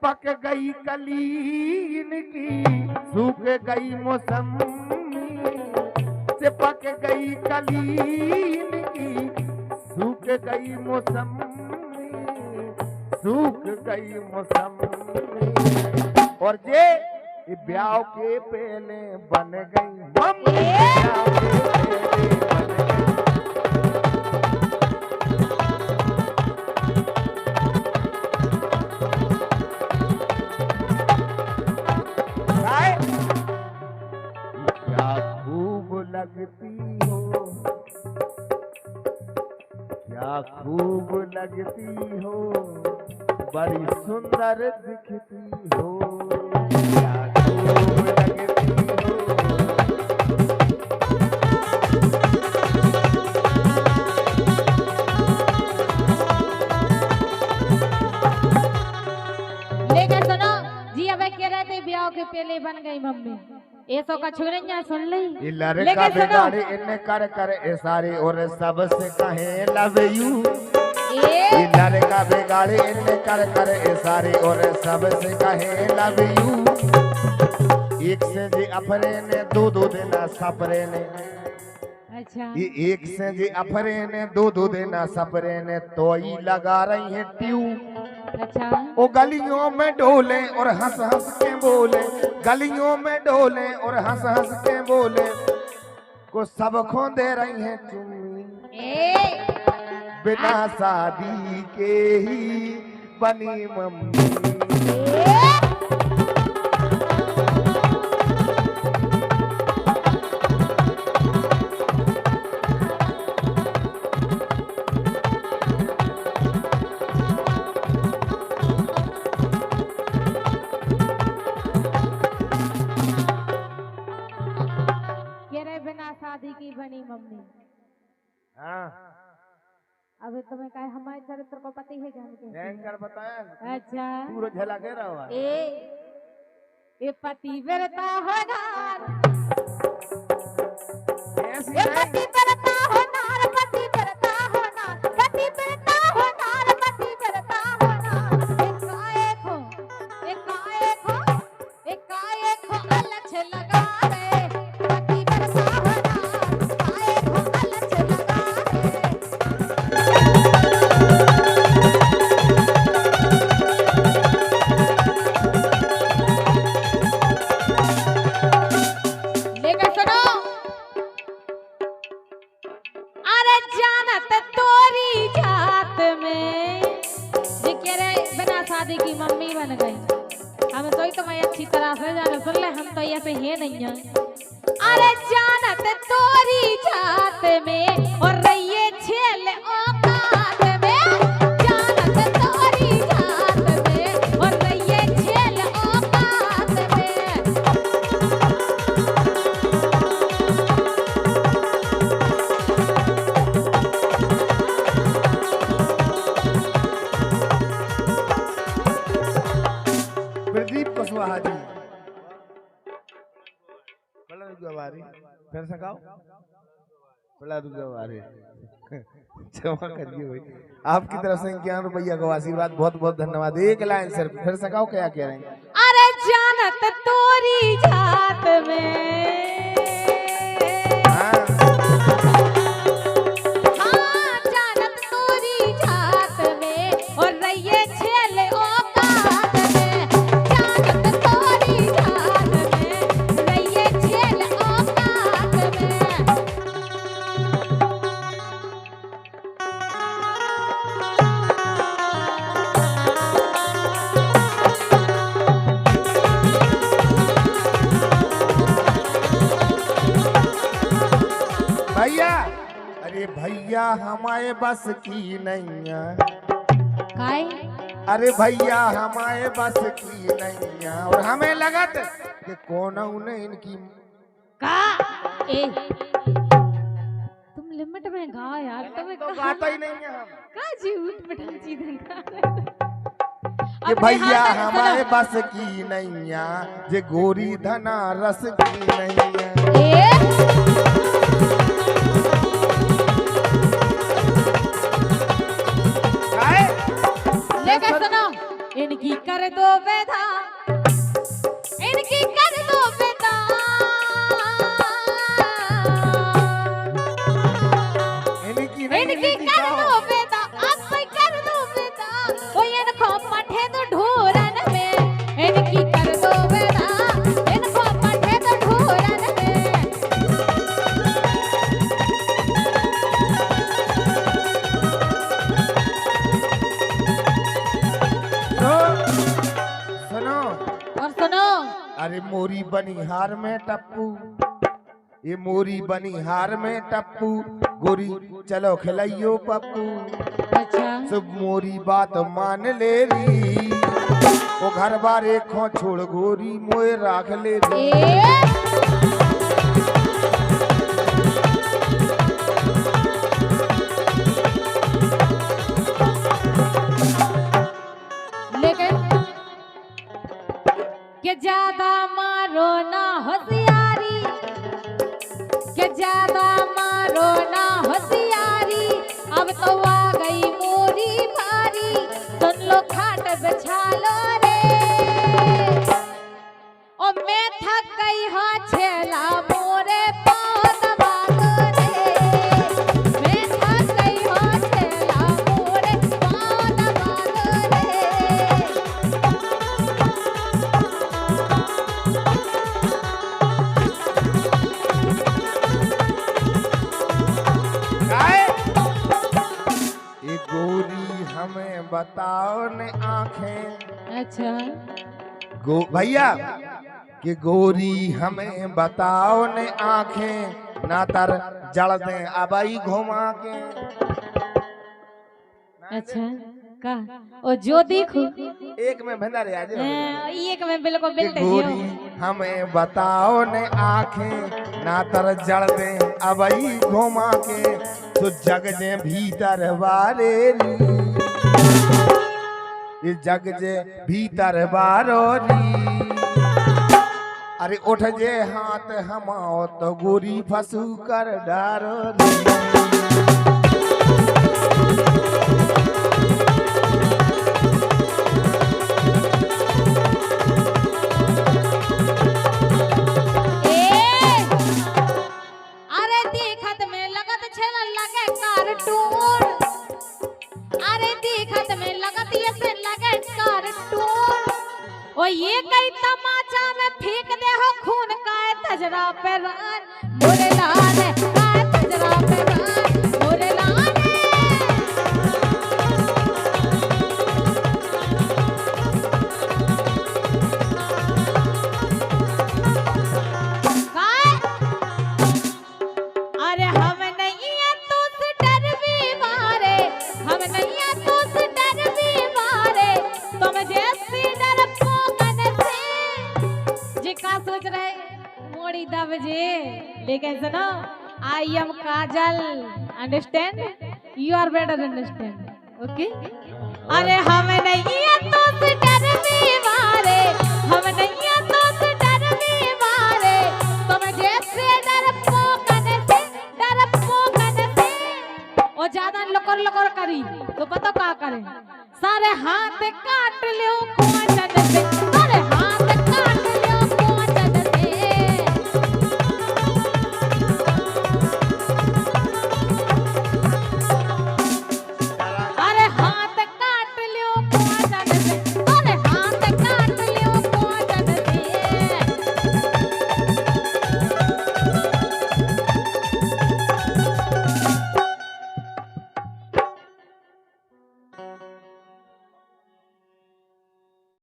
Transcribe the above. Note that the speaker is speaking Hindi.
पक गई कलीन की सूख गई मौसमी, से पक गई कलीन की सूख गई मौसमी, सूख गई मौसमी। और जे ब्याह के पहले बन गई मम्मी, लगती हो, क्या खूब लगती हो, बड़ी सुंदर दिखती हो, क्या खूब लगती हो। लेकिन सुनो जी, अब कह रहे थे ब्याह के पहले बन गई मम्मी, ये सो का छुड़िया सुन ली। ये लड़का बिगाड़ी इन्ने कर कर ए सारी और सबसे कहे लव यू, ये लड़का बिगाड़ी इन्ने कर कर ए सारी और सबसे कहे लव यू। एक से जी अफरे ने दो दिन सपरे ने, अच्छा ये एक से जी अफरे ने दो दिन सपरे ने, तो ही लगा रही है ट्यू। अच्छा वो गलियों में डोले और हंस हंस के बोले, गलियों में डोले और हंस हंस के बोले, को सब खो दे रही है चुम्मी, बिना शादी के ही बनी मम्मी। शादी की बनी मम्मी। हाँ अब तुम्हें कहे हमारे चरित्र को पति है क्या? कर बताया। अच्छा पूरा झला कह रहा हुआ ए पति बरता होना, ऐसी पति बरता होना, पति बरता होना, पति बरता होना, पति बरता होना। एकाएक हो, एकाएक हो, एकाएक हो अलछ लगा रे, पति बरता होना, एकाएक हो अलछ लगा रे। लेकर सुनो, अरे जानत तोरी जात में जी कह रहे बिना शादी की मम्मी बन गई। हम तो ही तुम्हें अच्छी तरह से जाने, सुन ले हम तो ऐसे ही नहीं है। अरे जानत तोरी जात में और रहिए छेल औकात में, जानत तोरी जात में और रहिए छेल औकात में। प्रदीप कुशवाहा जी फिर सकाओ बड़ा दुगवारी क्षमा करिए भाई, आपकी तरफ से 51 रुपया का आशीर्वाद बहुत बहुत धन्यवाद। एक लाइन सर फिर सकाओ, क्या कह रहे हैं? अरे जानत तोरी जात में, हाँ जानत तोरी जात में और रहिए छेल औकात में, जानत तोरी जात में रहिए छेल औकात में। भैया, अरे भैया हमारे बस की नैया, काय अरे भैया हमारे बस की नैया, और हमें लगत कि कौन उन्हें इनकी का ए तुम लिमिट में गा यार, तुम्हें तो गाता ही नहीं है हम। का झूठ पठान चीजें गा रहे कि भैया हमारे बस की नैया, जे गोरी धना रस की नैया। लेकर सुनो, इनकी कर दो विदा, इनकी कर दो विदा, इनकी कर दो विदा, अब कर दो विदा, ओ इनको पठे तो ढूरन में, इनकी कर दो विदा, इनको पठे तो ढूरन में। सुनो और सुनो, अरे मोरी बनिहार में टप्पू, ये मोरी बनिहार में टप्पू, गोरी चलो खिलाइयो पप्पू। अच्छा सब मोरी बात मान ले री, वो घर बारे खो छोड़ गोरी मोए राख ले री। लेकिन के ज्यादा मारो ना होशियारी, के ज्यादा मारो ना होशियारी, अब तो आ गई मोरी भारी, सुन लो खाट बिछा लो रे, ओ मैं थक गई हाँ छेला मोरे पाँव दबा दो रे, मैं थक गई हाँ छेला मोरे पाँव दबा दो रे। ये गोरी हमें बताओ ने आंखें, अच्छा भैया कि गोरी हमें बताओ ने आंखें, ना तर जड़ दे अबई घुमा के। अच्छा का ओ जो देखो एक में भंडार आज एक में बिल्कुल बिल्टे गोरी हमें बताओ ने आंखें, ना तर जड़ दे अबई घुमा के, तो जग जे भीतर बारे री, ये जग जे भीतर बारो री, अरे उठ जे हाथ हमाओ तो गोरी फसू कर डारो री। अरे देखत में लगत छल लगे कार्टून, अरे देखत में लगत ये से लगे कार्टून, ओ ये कई तमाचा में फेंक दे हो खून का तजरा पे रान, मोरे लाने का तजरा पे रान, मोरे लाने। अरे हम नहीं है तो से डर भी मारे, हम नहीं है तो से डर भी मारे, तुम जैसी डर पोगन से, जी का सोच रहे मोड़ी दब जे, लेकिन सुनो I am Kajal, understand, you are better understand, okay. अरे हम नहीं है तो से डर भी